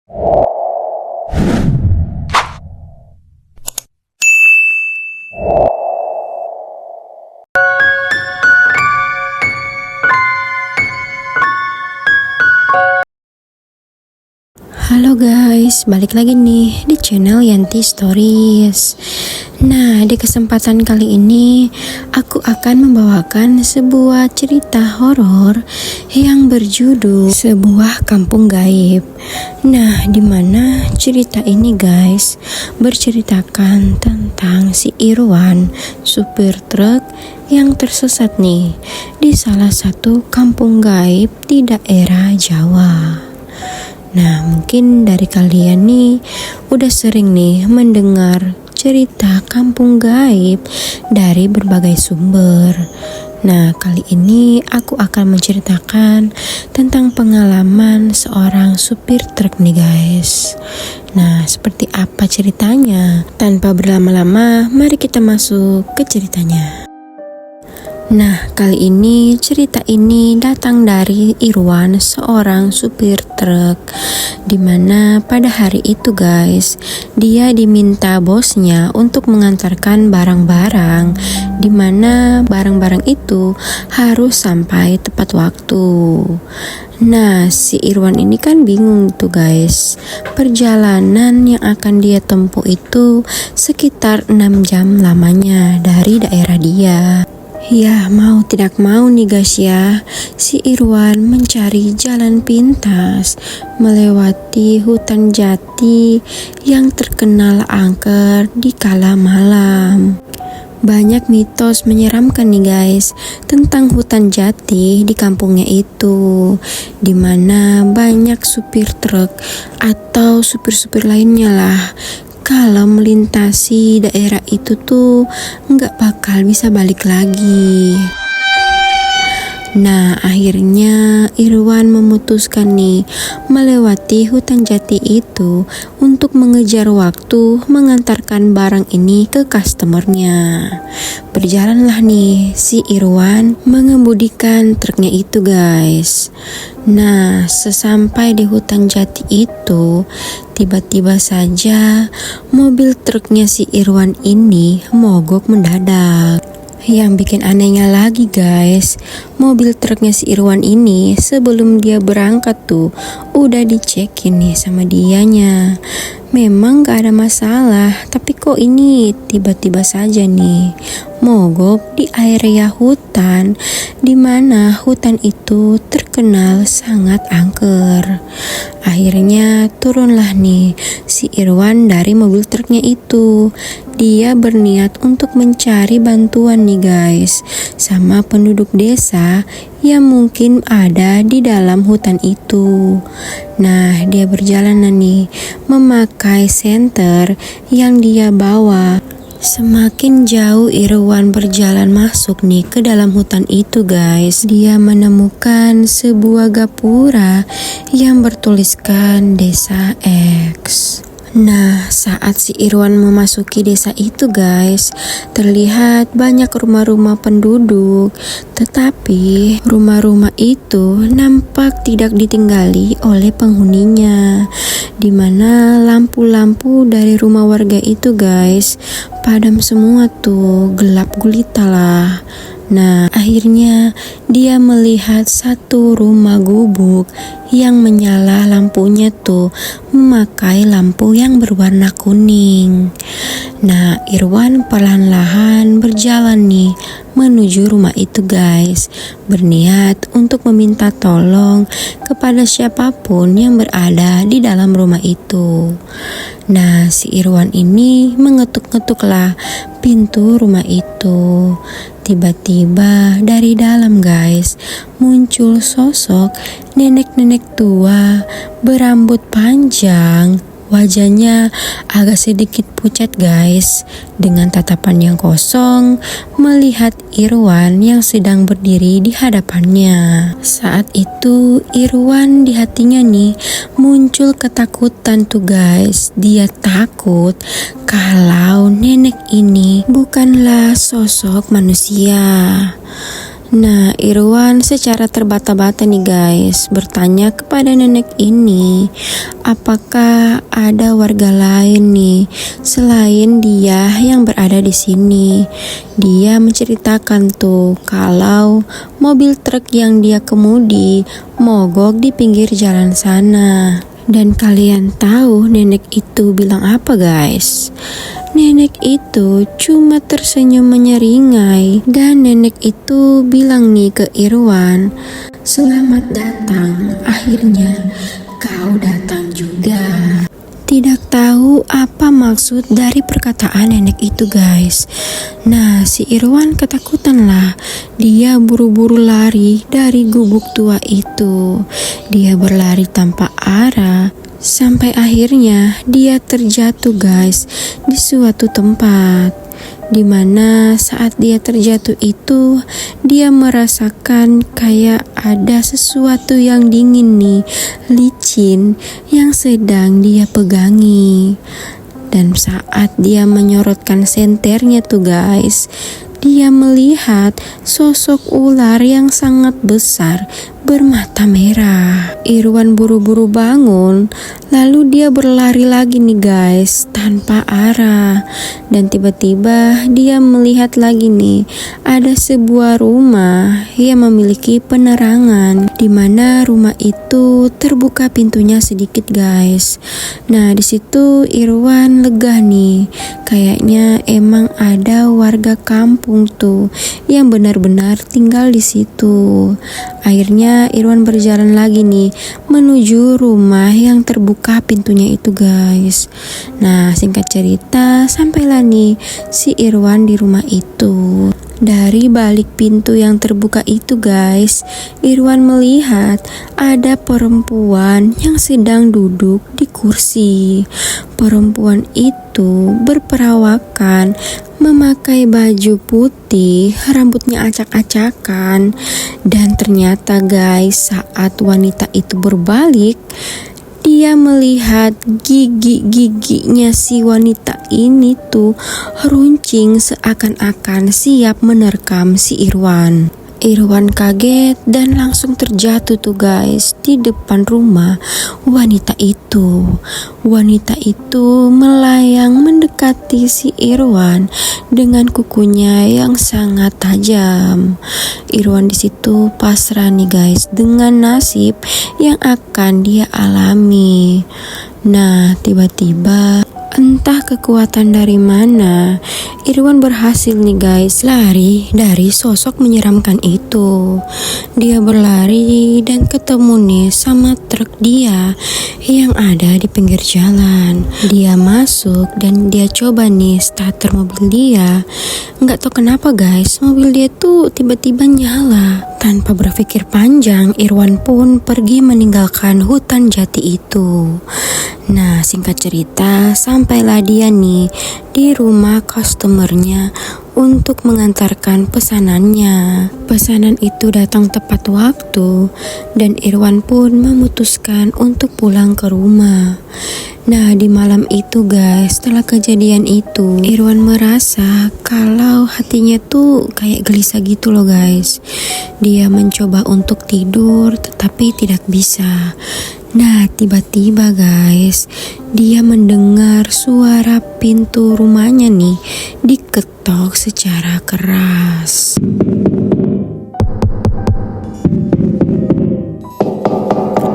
Halo guys, balik lagi nih di channel Yanti Stories. Nah, di kesempatan kali ini aku akan membawakan sebuah cerita horor yang berjudul Sebuah Kampung Gaib. Nah, dimana cerita ini guys berceritakan tentang si Irwan, supir truk yang tersesat nih di salah satu kampung gaib di daerah Jawa. Nah, mungkin dari kalian nih udah sering nih mendengar cerita kampung gaib dari berbagai sumber. Nah, kali ini aku akan menceritakan tentang pengalaman seorang supir truk nih guys. Nah, seperti apa ceritanya? Tanpa berlama-lama, mari kita masuk ke ceritanya. Nah, kali ini cerita ini datang dari Irwan, seorang supir truk, dimana pada hari itu guys, dia diminta bosnya untuk mengantarkan barang-barang, dimana barang-barang itu harus sampai tepat waktu. Nah, si Irwan ini kan bingung tuh guys. Perjalanan yang akan dia tempuh itu sekitar 6 jam lamanya dari daerah dia. Ya, mau tidak mau nih guys ya, si Irwan mencari jalan pintas melewati hutan jati yang terkenal angker di kala malam. Banyak mitos menyeramkan nih guys tentang hutan jati di kampungnya itu, dimana banyak supir truk atau supir-supir lainnya lah, kalau melintasi daerah itu tuh nggak bakal bisa balik lagi. Nah, akhirnya Irwan memutuskan nih melewati hutan jati itu untuk mengejar waktu mengantarkan barang ini ke customernya. Berjalanlah nih si Irwan mengemudikan truknya itu guys. Nah, sesampai di hutan jati itu, tiba-tiba saja mobil truknya si Irwan ini mogok mendadak. Yang bikin anehnya lagi guys, mobil truknya si Irwan ini sebelum dia berangkat tuh udah dicekin nih sama dianya. Memang gak ada masalah, tapi kok ini tiba-tiba saja nih mogok di area hutan, dimana hutan itu terkenal sangat angker. Akhirnya turunlah nih si Irwan dari mobil truknya itu. Dia berniat untuk mencari bantuan nih guys sama penduduk desa yang mungkin ada di dalam hutan itu. Nah, dia berjalan nih memakai senter yang dia bawa. Semakin jauh Irwan berjalan masuk nih ke dalam hutan itu guys, dia menemukan sebuah gapura yang bertuliskan Desa X. Nah, saat si Irwan memasuki desa itu guys, terlihat banyak rumah-rumah penduduk, tetapi rumah-rumah itu nampak tidak ditinggali oleh penghuninya, dimana lampu-lampu dari rumah warga itu guys padam semua tuh, gelap gulita lah. Nah, akhirnya dia melihat satu rumah gubuk yang menyala lampunya tuh memakai lampu yang berwarna kuning. Nah, Irwan perlahan-lahan berjalan nih menuju rumah itu guys, berniat untuk meminta tolong kepada siapapun yang berada di dalam rumah itu. Nah, si Irwan ini mengetuk-ngetuklah pintu rumah itu. Tiba-tiba dari dalam guys muncul sosok nenek-nenek tua berambut panjang. Wajahnya agak sedikit pucat guys, dengan tatapan yang kosong melihat Irwan yang sedang berdiri di hadapannya. Saat itu Irwan di hatinya nih muncul ketakutan tuh guys. Dia takut kalau nenek ini bukanlah sosok manusia. Nah, Irwan secara terbata-bata nih guys bertanya kepada nenek ini, apakah ada warga lain nih selain dia yang berada di sini. Dia menceritakan tuh kalau mobil truk yang dia kemudi mogok di pinggir jalan sana. Dan kalian tahu nenek itu bilang apa guys? Nenek itu cuma tersenyum menyeringai dan nenek itu bilang nih ke Irwan, "Selamat datang, akhirnya kau datang juga." Tidak tahu apa maksud dari perkataan nenek itu guys. Nah, si Irwan ketakutan lah. Dia buru-buru lari dari gubuk tua itu. Dia berlari tanpa arah. Sampai akhirnya dia terjatuh guys di suatu tempat, dimana saat dia terjatuh itu dia merasakan kayak ada sesuatu yang dingin nih, licin yang sedang dia pegangi. Dan saat dia menyorotkan senternya tuh guys, dia melihat sosok ular yang sangat besar bermata merah. Irwan buru-buru bangun, lalu dia berlari lagi nih guys tanpa arah. Dan tiba-tiba dia melihat lagi nih ada sebuah rumah yang memiliki penerangan, dimana rumah itu terbuka pintunya sedikit guys. Nah, di situ Irwan lega nih, kayaknya emang ada warga kampung tuh yang benar-benar tinggal di situ. Akhirnya Irwan berjalan lagi nih menuju rumah yang terbuka pintunya itu guys. Nah, singkat cerita sampailah nih si Irwan di rumah itu. Dari balik pintu yang terbuka itu guys, Irwan melihat ada perempuan yang sedang duduk di kursi. Perempuan itu berperawakan, memakai baju putih, rambutnya acak-acakan. Dan ternyata guys, saat wanita itu berbalik, dia melihat gigi-giginya si wanita ini tuh runcing seakan-akan siap menerkam si Irwan. Irwan kaget dan langsung terjatuh tuh guys di depan rumah wanita itu. Wanita itu melayang mendekati si Irwan dengan kukunya yang sangat tajam. Irwan di situ pasrah nih guys dengan nasib yang akan dia alami. Nah, tiba-tiba entah kekuatan dari mana, Irwan berhasil nih guys lari dari sosok menyeramkan itu. Dia berlari dan ketemu nih sama truk dia yang ada di pinggir jalan. Dia masuk dan dia coba nih starter mobil dia. Nggak tahu kenapa guys, mobil dia tuh tiba-tiba nyala. Tanpa berpikir panjang, Irwan pun pergi meninggalkan hutan jati itu. Nah, singkat cerita, sampailah dia nih di rumah customernya untuk mengantarkan pesanannya. Pesanan itu datang tepat waktu dan Irwan pun memutuskan untuk pulang ke rumah. Nah, di malam itu guys, setelah kejadian itu, Irwan merasa kalau hatinya tuh kayak gelisah gitu loh guys. Dia mencoba untuk tidur tetapi tidak bisa. Nah, tiba-tiba guys, dia mendengar suara pintu rumahnya nih diketok secara keras.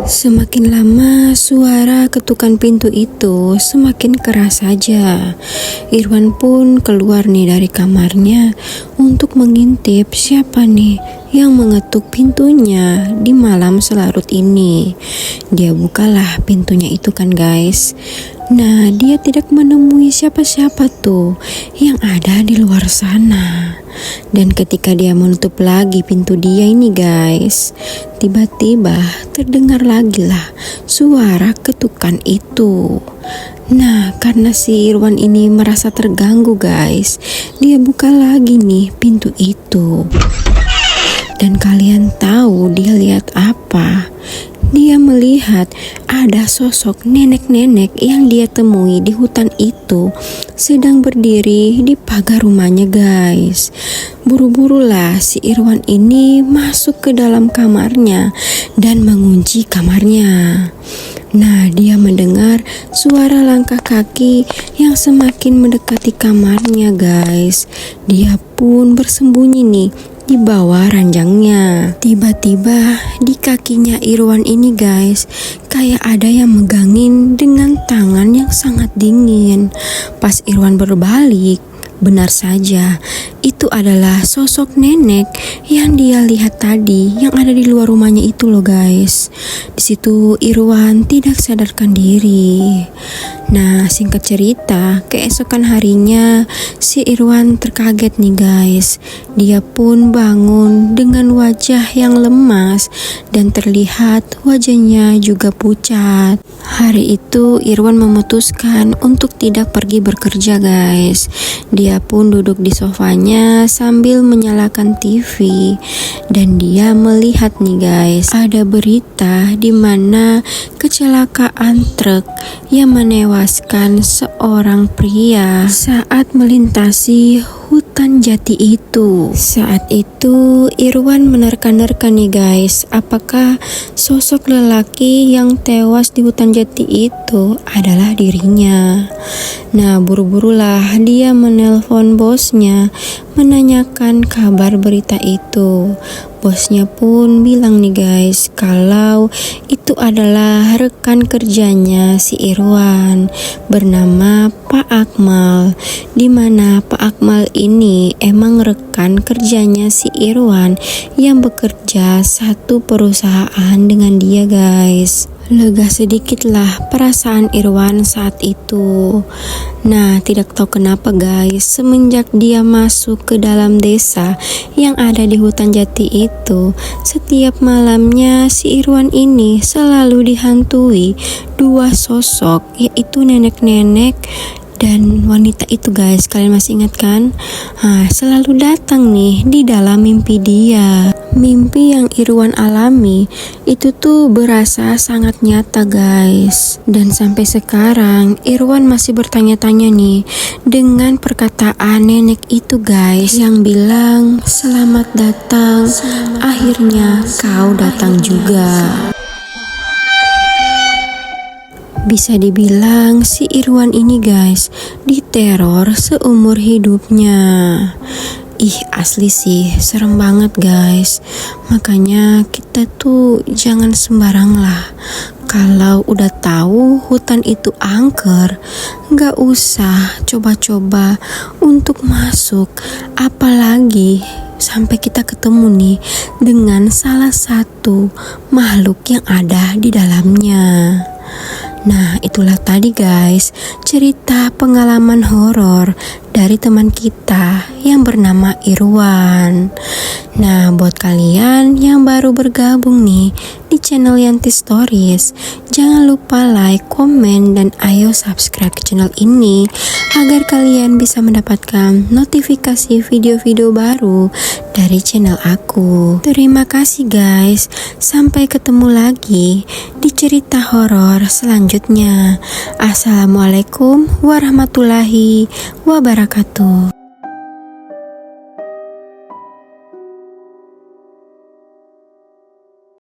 Semakin lama suara ketukan pintu itu semakin keras saja. Irwan pun keluar nih dari kamarnya untuk mengintip siapa nih yang mengetuk pintunya di malam selarut ini. Dia bukalah pintunya itu kan guys. Nah, dia tidak menemui siapa-siapa tuh yang ada di luar sana. Dan ketika dia menutup lagi pintu dia ini guys, tiba-tiba terdengar lagi lah suara ketukan itu. Nah, karena si Irwan ini merasa terganggu guys, dia buka lagi nih pintu itu. Dan kalian tahu dia lihat apa? dia melihat ada sosok nenek-nenek yang dia temui di hutan itu sedang berdiri di pagar rumahnya guys. Buru-burulah si Irwan ini masuk ke dalam kamarnya dan mengunci kamarnya. Nah, dia mendengar suara langkah kaki yang semakin mendekati kamarnya guys. Dia pun bersembunyi nih di bawah ranjangnya. Tiba-tiba di kakinya Irwan ini guys, kayak ada yang megangin dengan tangan yang sangat dingin. Pas Irwan berbalik, benar saja, itu adalah sosok nenek yang dia lihat tadi yang ada di luar rumahnya itu loh guys. Di situ Irwan tidak sadarkan diri. Nah, singkat cerita, keesokan harinya si Irwan terkaget nih guys. Dia pun bangun dengan wajah yang lemas dan terlihat wajahnya juga pucat. Hari itu Irwan memutuskan untuk tidak pergi bekerja guys. Dia pun duduk di sofanya sambil menyalakan TV dan dia melihat nih guys, ada berita di mana kecelakaan truk yang menewaskan seorang pria saat melintasi hutan jati itu. Saat itu Irwan menerka-nerka nih guys, apakah sosok lelaki yang tewas di hutan jati itu adalah dirinya. Nah, buru-burulah dia menelpon bosnya menanyakan kabar berita itu. Bosnya pun bilang nih guys, kalau itu adalah rekan kerjanya si Irwan bernama Pak Akmal, dimana Pak Akmal ini emang rekan kerjanya si Irwan yang bekerja satu perusahaan dengan dia guys. Lega sedikitlah perasaan Irwan saat itu. Nah, tidak tahu kenapa guys, semenjak dia masuk ke dalam desa yang ada di hutan jati itu, setiap malamnya si Irwan ini selalu dihantui dua sosok, yaitu nenek-nenek dan wanita itu guys. Kalian masih ingat kan? Nah, selalu datang nih di dalam mimpi dia. Mimpi yang Irwan alami itu tuh berasa sangat nyata guys. Dan sampai sekarang Irwan masih bertanya-tanya nih dengan perkataan nenek itu guys, yang bilang, "Selamat datang, akhirnya kau datang juga." Bisa dibilang si Irwan ini guys diteror seumur hidupnya. Ih, asli sih serem banget guys. Makanya kita tuh jangan sembarang lah. Kalau udah tahu hutan itu angker, gak usah coba-coba untuk masuk. Apalagi sampai kita ketemu nih dengan salah satu makhluk yang ada di dalamnya. Nah, itulah tadi guys cerita pengalaman horor dari teman kita yang bernama Irwan. Nah, buat kalian yang baru bergabung nih di channel Yanti Stories, jangan lupa like, komen, dan ayo subscribe ke channel ini agar kalian bisa mendapatkan notifikasi video-video baru dari channel aku. Terima kasih guys, sampai ketemu lagi di cerita horor selanjutnya. Assalamualaikum warahmatullahi wabarakatuh.